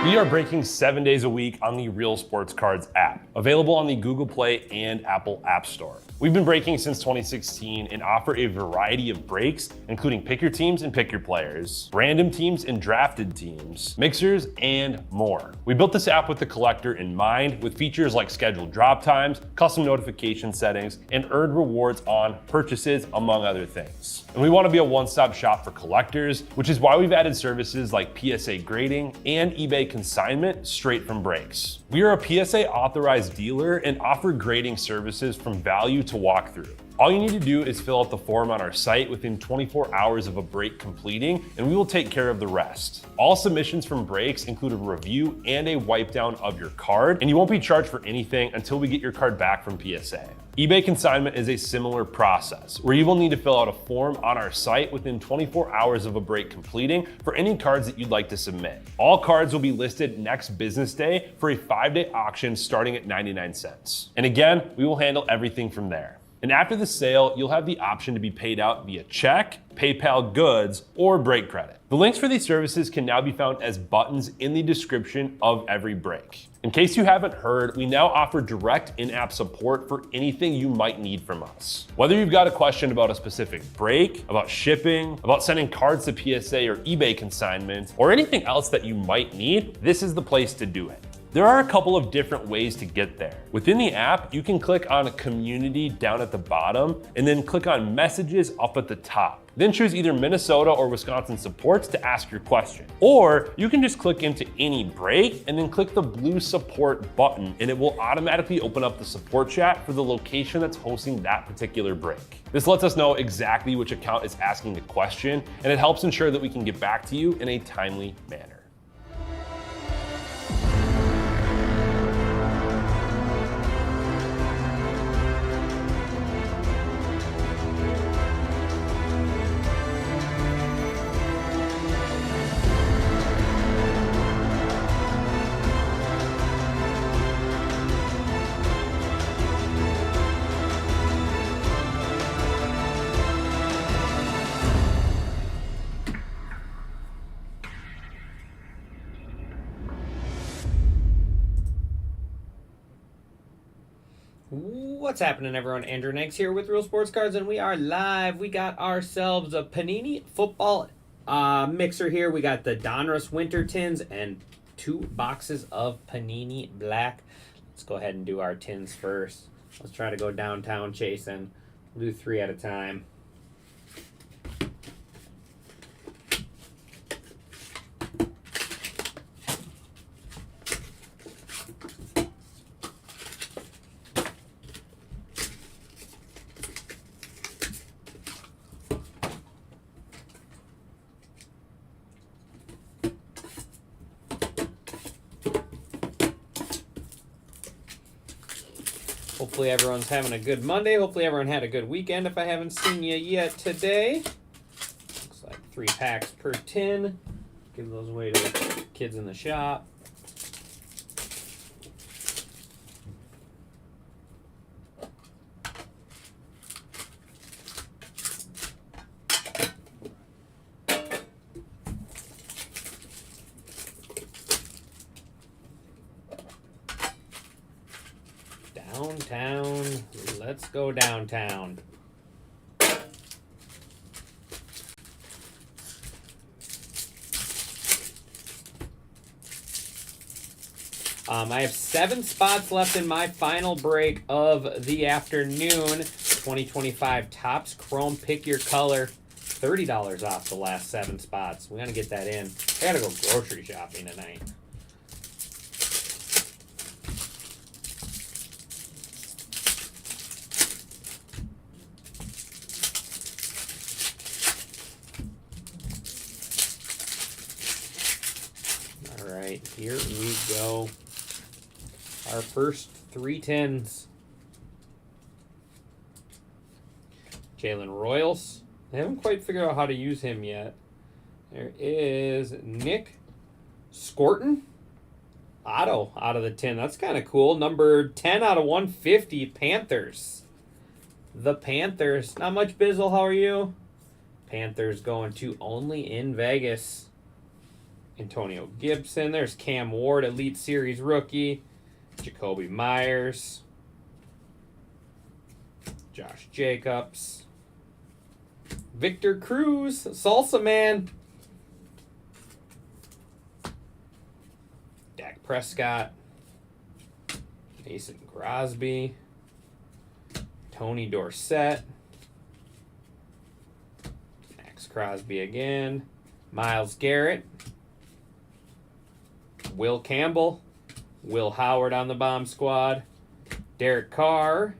We are breaking 7 days a week on the Real Sports Cards app, available on the Google Play and Apple App Store. We've been breaking since 2016 and offer a variety of breaks, including pick your teams and pick your players, random teams and drafted teams, mixers, and more. We built this app with the collector in mind, with features like scheduled drop times, custom notification settings, and earned rewards on purchases, among other things. And we want to be a one-stop shop for collectors, which is why we've added services like PSA grading and eBay consignment straight from breaks. We are a PSA authorized dealer and offer grading services from value to walkthrough. All you need to do is fill out the form on our site within 24 hours of a break completing, and we will take care of the rest. All submissions from breaks include a review and a wipe down of your card, and you won't be charged for anything until we get your card back from PSA. eBay consignment is a similar process, where you will need to fill out a form on our site within 24 hours of a break completing for any cards that you'd like to submit. All cards will be listed next business day for a 5-day auction starting at 99 cents. And again, we will handle everything from there. And after the sale, you'll have the option to be paid out via check, PayPal goods, or break credit. The links for these services can now be found as buttons in the description of every break. In case you haven't heard, we now offer direct in-app support for anything you might need from us. Whether you've got a question about a specific break, about shipping, about sending cards to PSA or eBay consignment, or anything else that you might need, this is the place to do it. There are a couple of different ways to get there. Within the app, you can click on Community down at the bottom and then click on Messages up at the top. Then choose either Minnesota or Wisconsin supports to ask your question. Or you can just click into any break and then click the blue support button, and it will automatically open up the support chat for the location that's hosting that particular break. This lets us know exactly which account is asking the question, and it helps ensure that we can get back to you in a timely manner. What's happening, everyone? Andrew Nex here with Real Sports Cards, and we are live. We got ourselves a Panini football mixer here. We got the Donruss Winter Tins and 2 boxes of Panini Black. Let's go ahead and do our tins first. Let's try to go downtown chasing. We'll do 3 at a time. Hopefully everyone's having a good Monday. Hopefully everyone had a good weekend if I haven't seen you yet today. Looks like 3 packs per tin. Give those away to the kids in the shop. Downtown, let's go downtown. I have 7 spots left in my final break of the afternoon. 2025 Topps Chrome Pick Your Color. $30 off the last 7 spots. We gotta get that in. I gotta go grocery shopping tonight. All right, here we go. Our first 3 tins. Jalen Royals. I haven't quite figured out how to use him yet. There is Nick Scorton. Auto out of the 10. That's kind of cool. Number 10 out of 150, Panthers. The Panthers. Not much Bizzle, how are you? Panthers going to only in Vegas. Antonio Gibson. There's Cam Ward, Elite Series rookie. Jacoby Myers. Josh Jacobs. Victor Cruz, Salsa Man. Dak Prescott. Mason Crosby. Tony Dorsett. Max Crosby again. Myles Garrett. Will Campbell. Will Howard on the bomb squad. Derek Carr.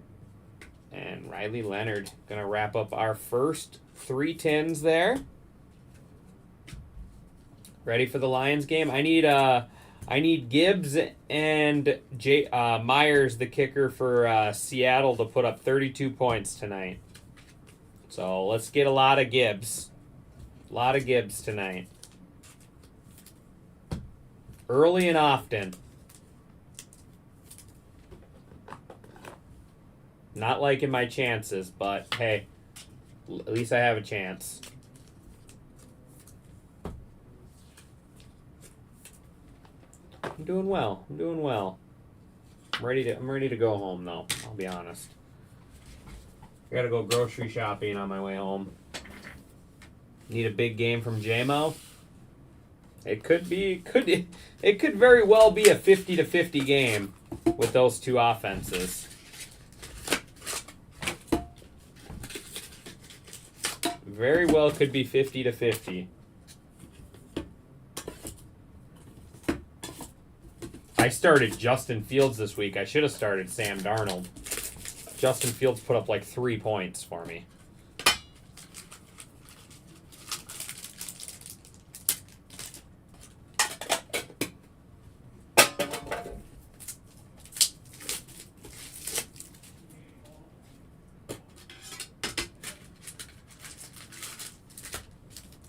And Riley Leonard. Going to wrap up our first 3 tins there. Ready for the Lions game? I need Gibbs and Myers, the kicker for Seattle, to put up 32 points tonight. So let's get a lot of Gibbs. A lot of Gibbs tonight. Early and often. Not liking my chances, but hey, at least I have a chance. I'm doing well. I'm doing well. I'm ready to go home though, I'll be honest. I gotta go grocery shopping on my way home. Need a big game from JMO? It could very well be a 50-50 game with those two offenses. Very well could be 50-50. I started Justin Fields this week. I should have started Sam Darnold. Justin Fields put up like 3 points for me.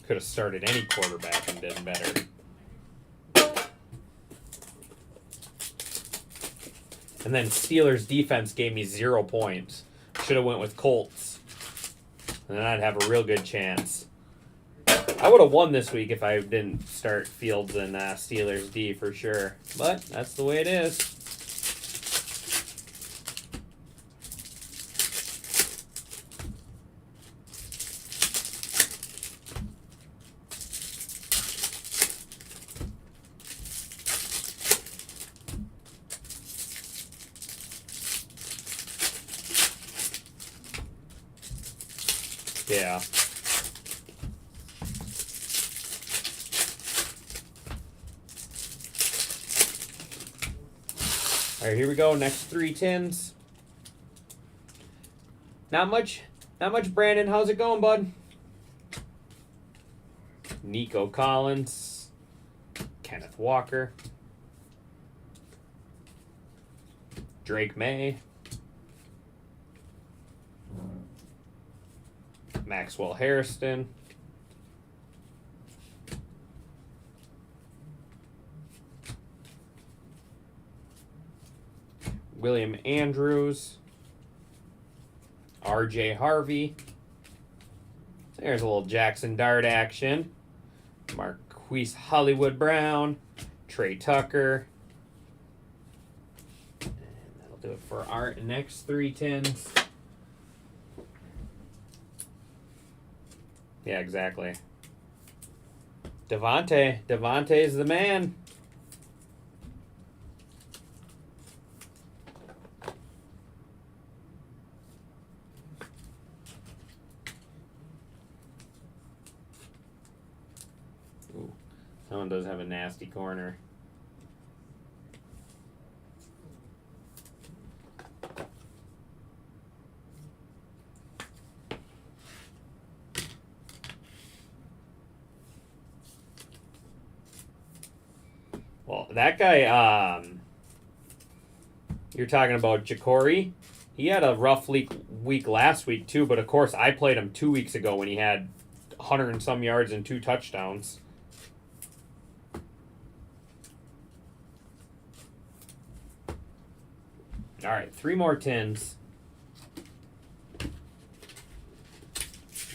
Could have started any quarterback and done better. And then Steelers defense gave me 0 points. Should have went with Colts. And then I'd have a real good chance. I would have won this week if I didn't start Fields and Steelers D for sure. But that's the way it is. Yeah. All right, here we go. Next 3 tins. Not much, Brandon. How's it going, bud? Nico Collins. Kenneth Walker. Drake May. Maxwell Harrison. William Andrews. RJ Harvey. There's a little Jackson Dart action. Marquise Hollywood Brown. Trey Tucker. And that'll do it for our next 3 tins. Yeah, exactly. Devontae's the man. Ooh, that one does have a nasty corner. Well, that guy, you're talking about Jacory. He had a rough week last week, too, but of course I played him 2 weeks ago when he had 100 and some yards and 2 touchdowns. All right, 3 more tins.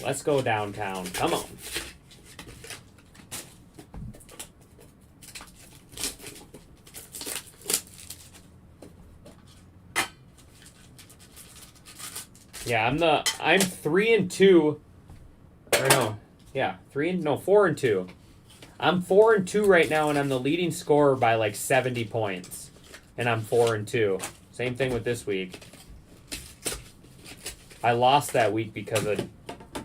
Let's go downtown. Come on. Yeah, I'm 3-2. Or no, yeah, 4-2. I'm 4-2 right now, and I'm the leading scorer by like 70 points, and I'm 4-2. Same thing with this week. I lost that week because of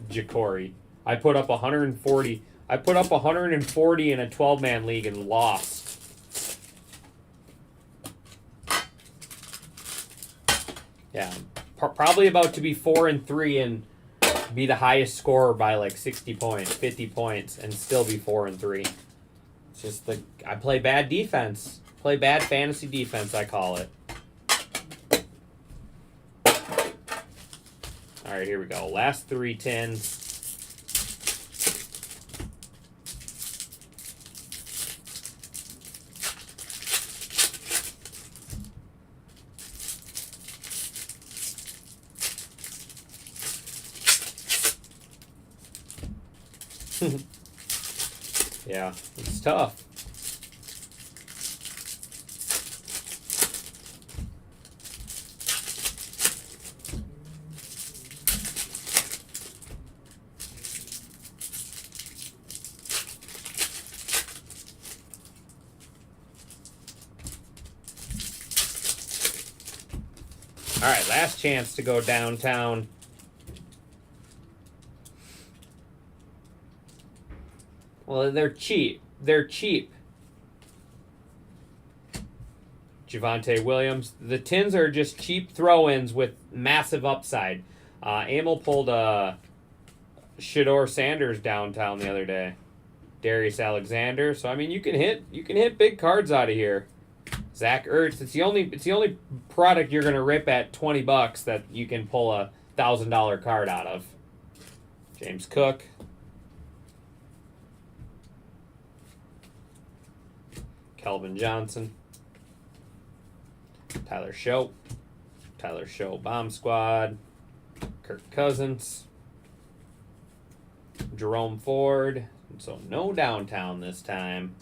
Jacory. I put up 140. I put up 140 in a 12-man league and lost. Yeah, probably about to be 4-3 and be the highest scorer by like 60 points, 50 points, and still be 4-3. It's just I play bad defense. Play bad fantasy defense, I call it. All right, here we go. Last 3 tins. Yeah, it's tough. All right, last chance to go downtown. Well, they're cheap. They're cheap. Javonte Williams. The tins are just cheap throw-ins with massive upside. Amel pulled Shador Sanders downtown the other day. Darius Alexander. So I mean, you can hit big cards out of here. Zach Ertz. It's the only product you're gonna rip at $20 that you can pull a $1,000 card out of. James Cook. Kelvin Johnson. Tyler Show. Bomb Squad. Kirk Cousins. Jerome Ford. So no downtown this time.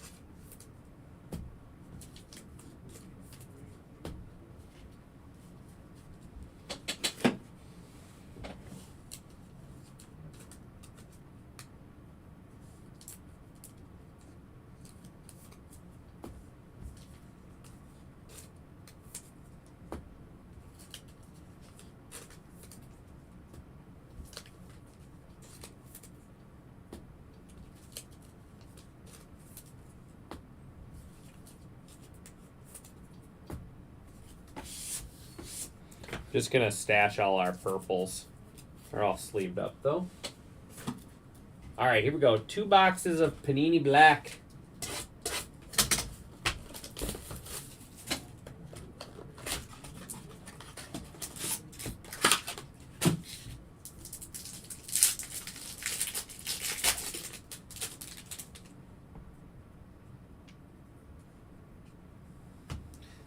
Just gonna stash all our purples. They're all sleeved up though. All right, here we go. 2 boxes of Panini Black.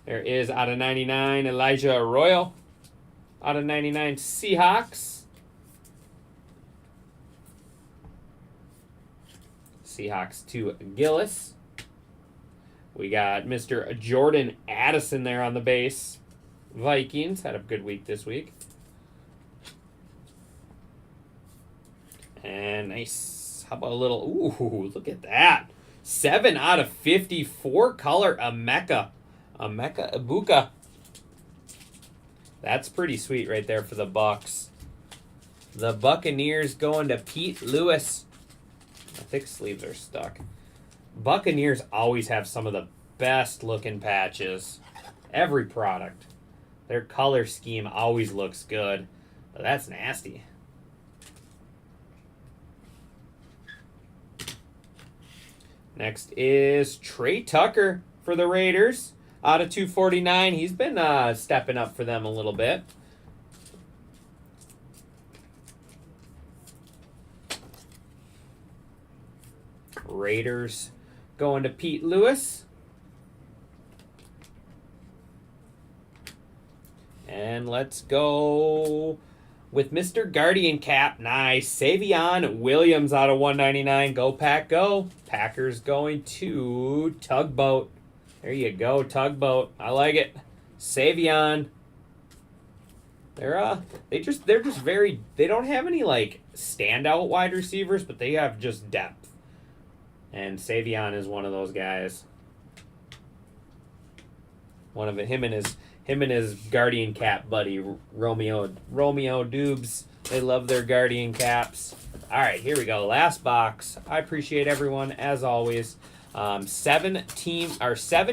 There is out of 99 Elijah Arroyo. Out of 99 Seahawks. Seahawks to Gillis. We got Mr. Jordan Addison there on the base. Vikings had a good week this week. And nice. How about a little... Ooh, look at that. 7 out of 54 color Emeka. Emeka Ibuka. That's pretty sweet right there for the Bucks. The Buccaneers going to Pete Lewis. I think sleeves are stuck. Buccaneers always have some of the best looking patches. Every product. Their color scheme always looks good. But that's nasty. Next is Trey Tucker for the Raiders. Out of 249, he's been stepping up for them a little bit. Raiders going to Pete Lewis. And let's go with Mr. Guardian Cap. Nice. Savion Williams out of 199. Go Pack, go. Packers going to Tugboat. There you go, Tugboat. I like it. Savion. They're just very, they don't have any like standout wide receivers, but they have just depth. And Savion is one of those guys. One of him and his guardian cap buddy Romeo Dubes. They love their guardian caps. All right, here we go. Last box. I appreciate everyone as always. 7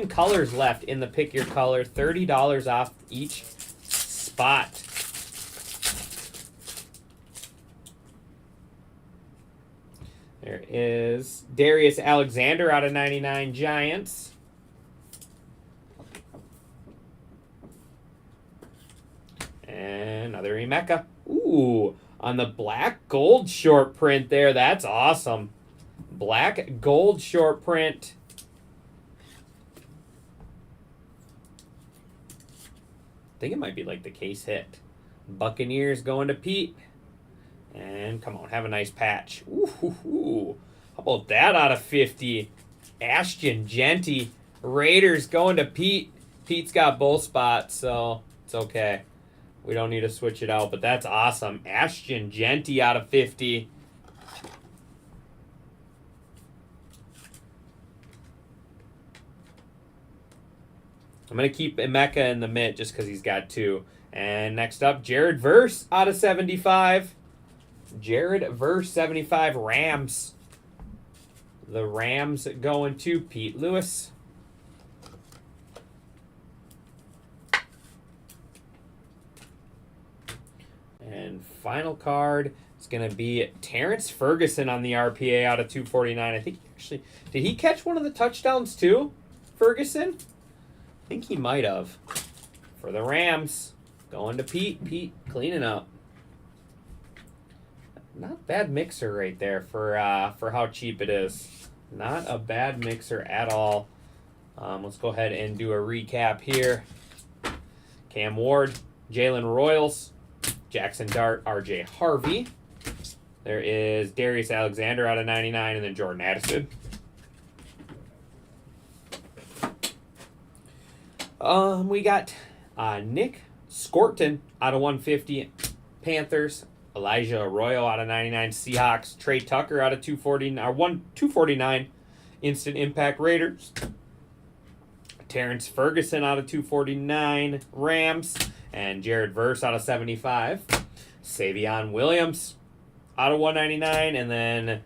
colors left in the pick your color. $30 off each spot. There is Darius Alexander out of 99 Giants. And another Emeka. Ooh, on the black gold short print there. That's awesome. Black gold short print. I think it might be like the case hit. Buccaneers going to Pete. And come on, have a nice patch. Ooh. How about that out of 50? Ashton Genty. Raiders going to Pete. Pete's got both spots, so it's okay. We don't need to switch it out, but that's awesome. Ashton Genty out of 50. I'm going to keep Emeka in the mitt just because he's got 2. And next up, Jared Verse out of 75. Jared Verse, 75, Rams. The Rams going to Pete Lewis. And final card is going to be Terrence Ferguson on the RPA out of 249. I think actually, did he catch one of the touchdowns too, Ferguson? I think he might have. For the Rams, going to Pete. Pete cleaning up. Not bad mixer right there for how cheap it is. Not a bad mixer at all. Let's go ahead and do a recap here. Cam Ward, Jalen Royals, Jackson Dart, RJ Harvey. There is Darius Alexander out of 99, and then Jordan Addison. We got Nick Scorton out of 150, Panthers. Elijah Arroyo out of 99, Seahawks. Trey Tucker out of 249, Instant Impact Raiders. Terrence Ferguson out of 249, Rams. And Jared Verse out of 75. Savion Williams out of 199. And then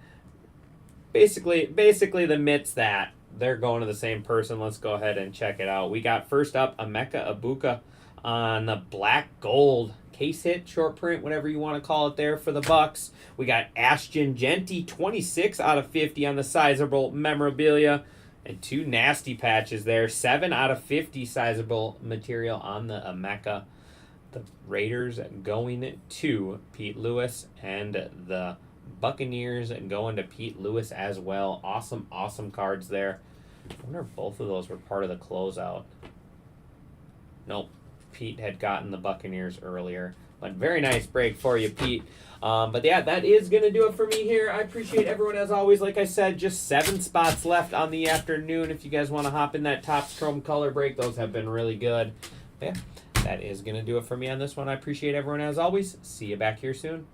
basically the mitts that they're going to the same person. Let's go ahead and check it out. We got first up Emeka Egbuka on the black gold case hit, short print, whatever you want to call it there for the Bucks. We got Ashton Genty, 26 out of 50 on the sizable memorabilia. And 2 nasty patches there. 7 out of 50 sizable material on the Emeka. The Raiders going to Pete Lewis. And the Buccaneers going to Pete Lewis as well. Awesome cards there. I wonder if both of those were part of the closeout. Nope. Pete had gotten the Buccaneers earlier. But very nice break for you, Pete. But yeah, that is going to do it for me here. I appreciate everyone as always. Like I said, just 7 spots left on the afternoon. If you guys want to hop in that Topps Chrome color break, those have been really good. But yeah, that is going to do it for me on this one. I appreciate everyone as always. See you back here soon.